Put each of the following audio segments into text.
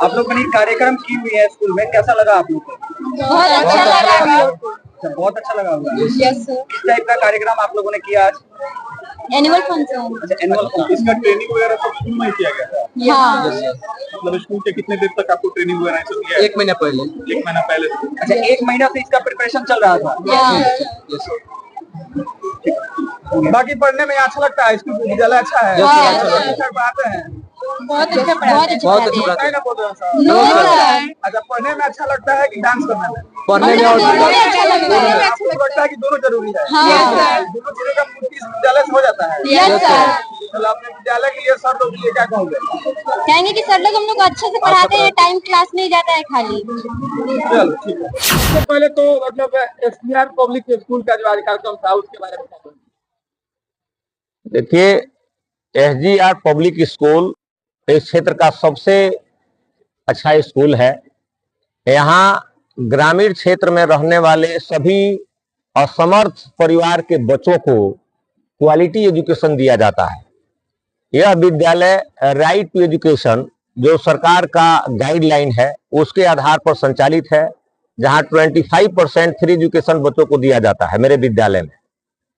आप लोग ने कार्यक्रम की हुई है स्कूल में, कैसा लगा आप लोग को? बहुत अच्छा लगा हम लोग को। बहुत अच्छा लगा हुआ है। Yes sir. किस टाइप का कार्यक्रम आप लोगों ने किया आज? Annual function. अच्छा, एनुअल फंक्शन। इसका ट्रेनिंग वगैरह सब स्कूल में ही किया गया था? हाँ। मतलब स्कूल के कितने देर तक आपको ट्रेनिंग वगैरह सब किया? 1 महीना पहले। 1 महीना पहले। अच्छा, 1 महीना से इसका प्रिपरेशन चल रहा था। बाकी पढ़ने में अच्छा लगता है, स्कूल विद्यालय अच्छा है। पढ़ाते हैं बहुत अच्छा पढ़ाते हैं। अच्छा, पढ़ने में अच्छा लगता है कि डांस करने में? पढ़ने में अच्छा लगता है। आपको लगता है कि दोनों जरूरी है? हाँ। दोनों चीजों का पूर्ति इस विद्यालय से हो जाता है। Yes sir. तो अपने विद्यालय के लिए सर लोग के लिए क्या कहोगे? कहेंगे कि सर लोग हम लोग अच्छे से पढ़ाते हैं, टाइम क्लास नहीं जाता है खाली। चलो ठीक है। सबसे पहले तो मतलब एसपीआर पब्लिक स्कूल का जो आज कार्यक्रम था उसके बारे में क्या? देखिए, एसजीआर पब्लिक स्कूल इस क्षेत्र का सबसे अच्छा स्कूल है। यहाँ ग्रामीण क्षेत्र में रहने वाले सभी असमर्थ परिवार के बच्चों को क्वालिटी एजुकेशन दिया जाता है। यह विद्यालय राइट टू एजुकेशन जो सरकार का गाइडलाइन है उसके आधार पर संचालित है, जहां 25% फ्री एजुकेशन बच्चों को दिया जाता है मेरे विद्यालय में।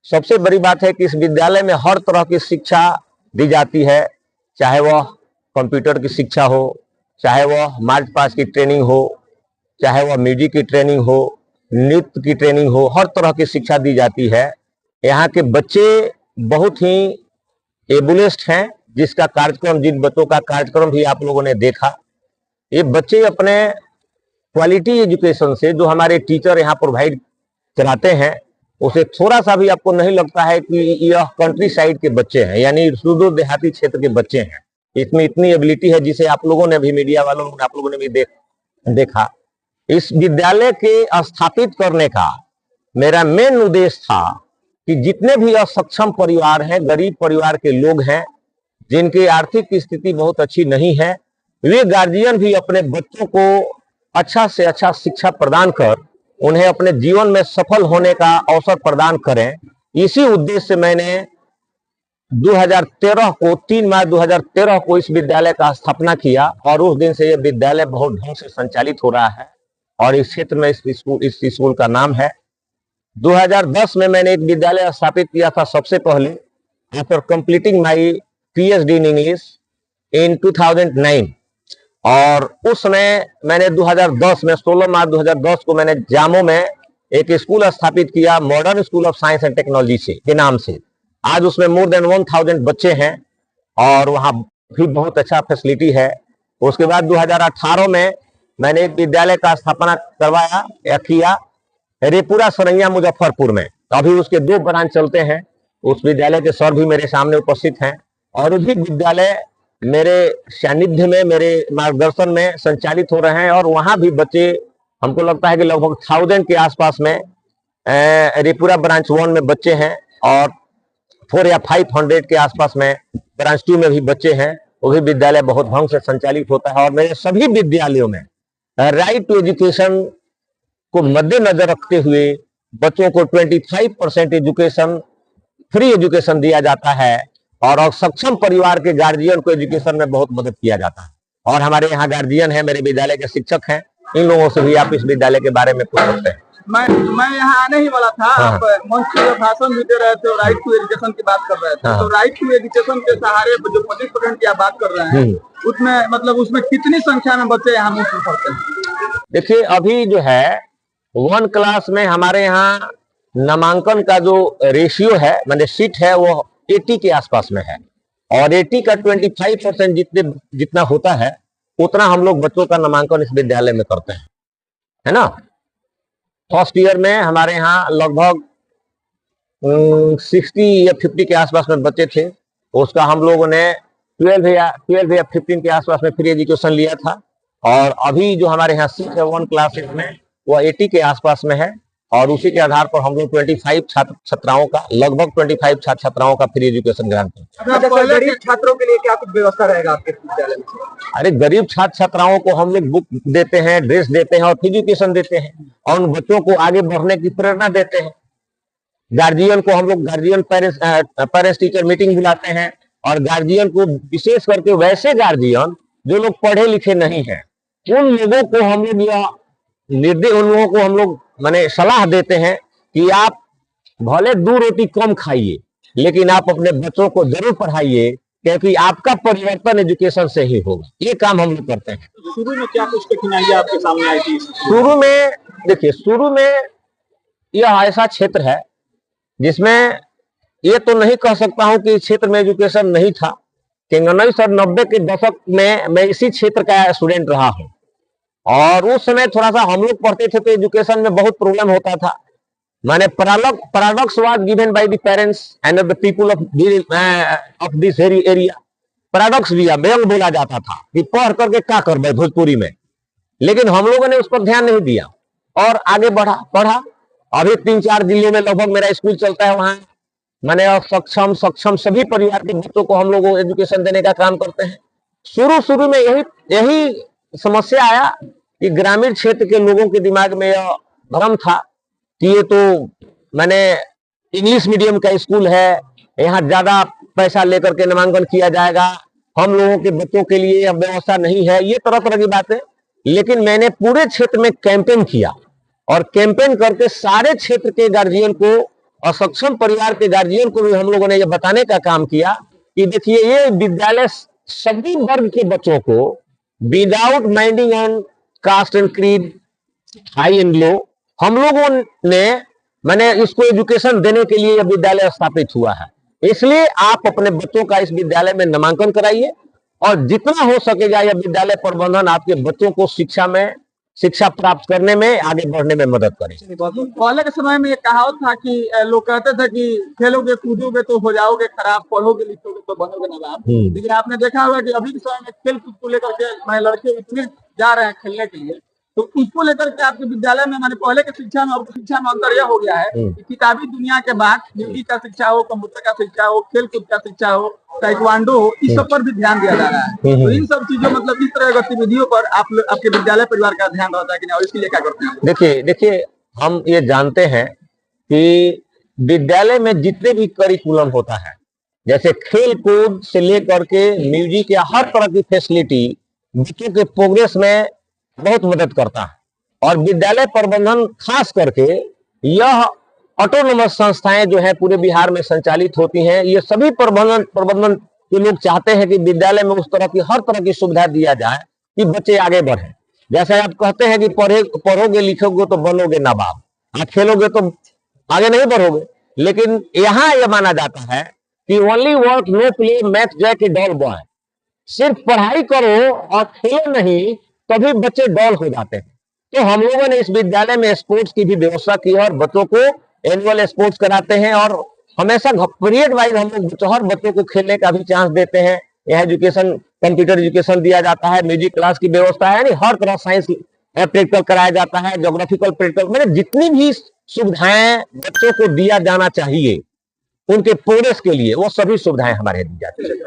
सबसे बड़ी बात है कि इस विद्यालय में हर तरह की शिक्षा दी जाती है, चाहे वह कंप्यूटर की शिक्षा हो, चाहे वह मार्च पास्ट की ट्रेनिंग हो, चाहे वह म्यूजिक की ट्रेनिंग हो, नृत्य की ट्रेनिंग हो, हर तरह की शिक्षा दी जाती है। यहाँ के बच्चे बहुत ही एबुलेस्ट हैं, जिसका कार्यक्रम, जिन बच्चों का कार्यक्रम भी आप लोगों ने देखा। ये बच्चे अपने क्वालिटी एजुकेशन से जो हमारे टीचर यहाँ प्रोवाइड कराते हैं उसे थोड़ा सा भी आपको नहीं लगता है कि यह कंट्री साइड के बच्चे हैं, यानी सुदूर देहाती क्षेत्र के बच्चे हैं। इसमें इतनी एबिलिटी है जिसे आप लोगों ने भी, मीडिया वालों ने, आप लोगों ने भी देखा। इस विद्यालय के स्थापित करने का मेरा मेन उद्देश्य था कि जितने भी असक्षम परिवार हैं, गरीब परिवार के लोग हैं, जिनकी आर्थिक स्थिति बहुत अच्छी नहीं है, वे गार्जियन भी अपने बच्चों को अच्छा से अच्छा शिक्षा प्रदान कर उन्हें अपने जीवन में सफल होने का अवसर प्रदान करें। इसी उद्देश्य से मैंने 2013 को 3 मार्च 2013 को इस विद्यालय का स्थापना किया और उस दिन से यह विद्यालय बहुत ढंग से संचालित हो रहा है और इस क्षेत्र में इस स्कूल का नाम है। 2010 में मैंने एक विद्यालय स्थापित किया था सबसे पहले, after completing my PhD in English in 2009, और उस समय मैंने 2010 में 16 मार्च 2010 को मैंने जामो में एक स्कूल स्थापित किया, modern school of science and technology से के नाम से। आज उसमें मोर देन 1000 बच्चे हैं और वहाँ भी बहुत अच्छा फैसिलिटी है। उसके बाद 2018 में मैंने एक विद्यालय का स्थापना किया रेपुरा सरैया मुजफ्फरपुर में। अभी उसके 2 ब्रांच चलते हैं। उस विद्यालय के सर भी मेरे सामने उपस्थित हैं और वो भी विद्यालय मेरे सानिध्य में, मेरे मार्गदर्शन में संचालित हो रहे हैं और वहाँ भी बच्चे, हमको लगता है कि लगभग 1000 के आसपास में रेपुरा ब्रांच 1 में बच्चे हैं और 400 या 500 के आसपास में ब्रांच 2 में भी बच्चे हैं। वो भी विद्यालय बहुत ढंग से संचालित होता है और मेरे सभी विद्यालयों में राइट टू एजुकेशन को मद्देनजर रखते हुए बच्चों को 25% एजुकेशन, फ्री एजुकेशन दिया जाता है और सक्षम परिवार के गार्जियन को एजुकेशन में बहुत मदद किया जाता है। और हमारे यहाँ गार्जियन है, मेरे विद्यालय के शिक्षक हैं, इन लोगों से भी आप इस विद्यालय के बारे में पूछ सकते हैं। मैं यहाँ आने ही वाला था। आप मंच पे भाषण भी दे रहे थे और राइट टू एजुकेशन की बात कर रहे थे। तो राइट टू एजुकेशन के सहारे जो 25% की आप बात कर रहे हैं, उसमें मतलब उसमें कितनी संख्या में बच्चे यहाँ मुफ्त पढ़ते हैं? देखिए, अभी जो है 1 क्लास में हमारे यहाँ नामांकन का जो रेशियो है, मतलब सीट है, वो 80 के आसपास में है और 80 का 25% जितना होता है उतना हम लोग बच्चों का नामांकन इस विद्यालय में करते हैं, है ना। फर्स्ट ईयर में हमारे यहाँ लगभग 60 या 50 के आसपास में बच्चे थे। उसका हम लोगों ने 12 या 15 के आसपास में फ्री एजुकेशन लिया था और अभी जो हमारे यहाँ सीट है 1 क्लास में वो 80 के आसपास में है और उसी के आधार पर हम लोग 25 छात्राओं का, लगभग 25 छात्राओं का फ्री एजुकेशन ग्रांट करते हैं। गरीब छात्रों के लिए क्या कुछ व्यवस्था रहेगा आपके विद्यालय में? अरे, गरीब छात्र छात्राओं को हम लोग बुक देते हैं, ड्रेस देते हैं और फ्री एजुकेशन देते हैं और उन बच्चों को आगे बढ़ने की प्रेरणा देते हैं। गार्जियन को हम लोग गार्जियन पेरेंट्स टीचर मीटिंग बुलाते हैं और गार्जियन को, विशेष करके वैसे गार्जियन जो लोग पढ़े लिखे नहीं हैं, उन लोगों को हम लोग यह निर्देश, उन लोगों को हम लोग माने सलाह देते हैं कि आप भले 2 रोटी कम खाइए, लेकिन आप अपने बच्चों को जरूर पढ़ाइए, क्योंकि आपका परिवर्तन एजुकेशन से ही होगा। ये काम हम लोग करते हैं। शुरू में क्या कुछ कठिनाइयां आपके सामने आई थी? शुरू में देखिए, शुरू में यह ऐसा क्षेत्र है जिसमें ये तो नहीं कह सकता हूं कि इस क्षेत्र में एजुकेशन नहीं था, क्योंकि 1990 के दशक में मैं इसी क्षेत्र का स्टूडेंट रहा हूं, और उस समय थोड़ा सा हम लोग पढ़ते थे तो एजुकेशन में बहुत प्रॉब्लम होता था। माने paradox was given by the parents and the people of this area। Paradox भी व्यंग बोला जाता था कि पढ़ करके क्या करबे भोजपुरी में, लेकिन हम लोगों ने उस पर ध्यान नहीं दिया और आगे पढ़ा। अभी 3-4 जिलों में लगभग मेरा स्कूल चलता है। वहां मैंने सक्षम सभी परिवार के बच्चों को हम लोग एजुकेशन देने का काम करते हैं। शुरू में यही समस्या आया कि ग्रामीण क्षेत्र के लोगों के दिमाग में यह भ्रम था कि ये तो मैंने इंग्लिश मीडियम का स्कूल है, यहाँ ज्यादा पैसा लेकर के नामांकन किया जाएगा, हम लोगों के बच्चों के लिए व्यवस्था नहीं है, ये तरह तरह की बातें। लेकिन मैंने पूरे क्षेत्र में कैंपेन किया और कैंपेन करके सारे क्षेत्र के गार्जियन को और सक्षम परिवार के गार्जियन को भी हम लोगों ने ये बताने का काम किया कि देखिए, ये विद्यालय सभी वर्ग के बच्चों को without minding on caste and creed, high and low, हम लोगों ने मैंने इसको एजुकेशन देने के लिए यह विद्यालय स्थापित हुआ है। इसलिए आप अपने बच्चों का इस विद्यालय में नामांकन कराइए और जितना हो सकेगा यह विद्यालय प्रबंधन आपके बच्चों को शिक्षा प्राप्त करने में, आगे बढ़ने में मदद करे। पहले के समय में ये कहावत था कि लोग कहते थे कि खेलोगे कूदोगे तो हो जाओगे खराब, पढ़ोगे लिखोगे तो बनोगे नवाब। लेकिन आपने देखा होगा कि अभी के समय में खेल कूद को लेकर के लड़के इतने जा रहे हैं खेलने के लिए, तो उसको लेकर के आपके विद्यालय में माने पहले की शिक्षा में और शिक्षा में अंतर यह हो गया है कि किताबी दुनिया के बाद हिंदी का शिक्षा हो, कंप्यूटर का शिक्षा हो, खेल कूद का शिक्षा हो, ताइक्वांडो हो, इस सब पर भी ध्यान दिया जा रहा है। तो इन सब चीजों मतलब इस तरह गतिविधियों पर आपके विद्यालय परिवार का ध्यान रहता है कि नहीं, और इसके लिए क्या करते हैं? देखिए हम ये जानते हैं कि विद्यालय में जितने भी करिकुलम होता है, जैसे खेल कूद से लेकर के म्यूजिक या हर तरह की फैसिलिटी बच्चों के प्रोग्रेस में बहुत मदद करता है। और विद्यालय प्रबंधन खास करके यह ऑटोनोमस संस्थाएं जो है पूरे बिहार में संचालित होती हैं, ये सभी प्रबंधन के लोग चाहते हैं कि विद्यालय में उस तरह की हर तरह की सुविधा दिया जाए कि बच्चे आगे बढ़े। जैसे आप कहते हैं कि पढ़ोगे लिखोगे तो बनोगे नवाब, आप खेलोगे तो आगे नहीं बढ़ोगे, लेकिन यहाँ यह माना जाता है कि ओनली वर्क नो प्ले मैथ जैक ए डॉल बॉय, सिर्फ पढ़ाई करो और खेलो नहीं तभी बच्चे डॉल हो जाते हैं। तो हम लोगों ने इस विद्यालय में स्पोर्ट्स की भी व्यवस्था की है और बच्चों को एनुअल स्पोर्ट्स कराते हैं और हमेशा पीरियड वाइज हम लोग हर बच्चों को खेलने का भी चांस देते हैं। यह एजुकेशन, कंप्यूटर एजुकेशन दिया जाता है, म्यूजिक क्लास की व्यवस्था है, यानी हर तरह साइंस प्रैक्टिकल कराया जाता है, ज्योग्राफिकल प्रैक्टिकल, मैंने जितनी भी सुविधाएं बच्चों को दिया जाना चाहिए उनके प्रोग्रेस के लिए, वो सभी सुविधाएं हमारे दी जाती है।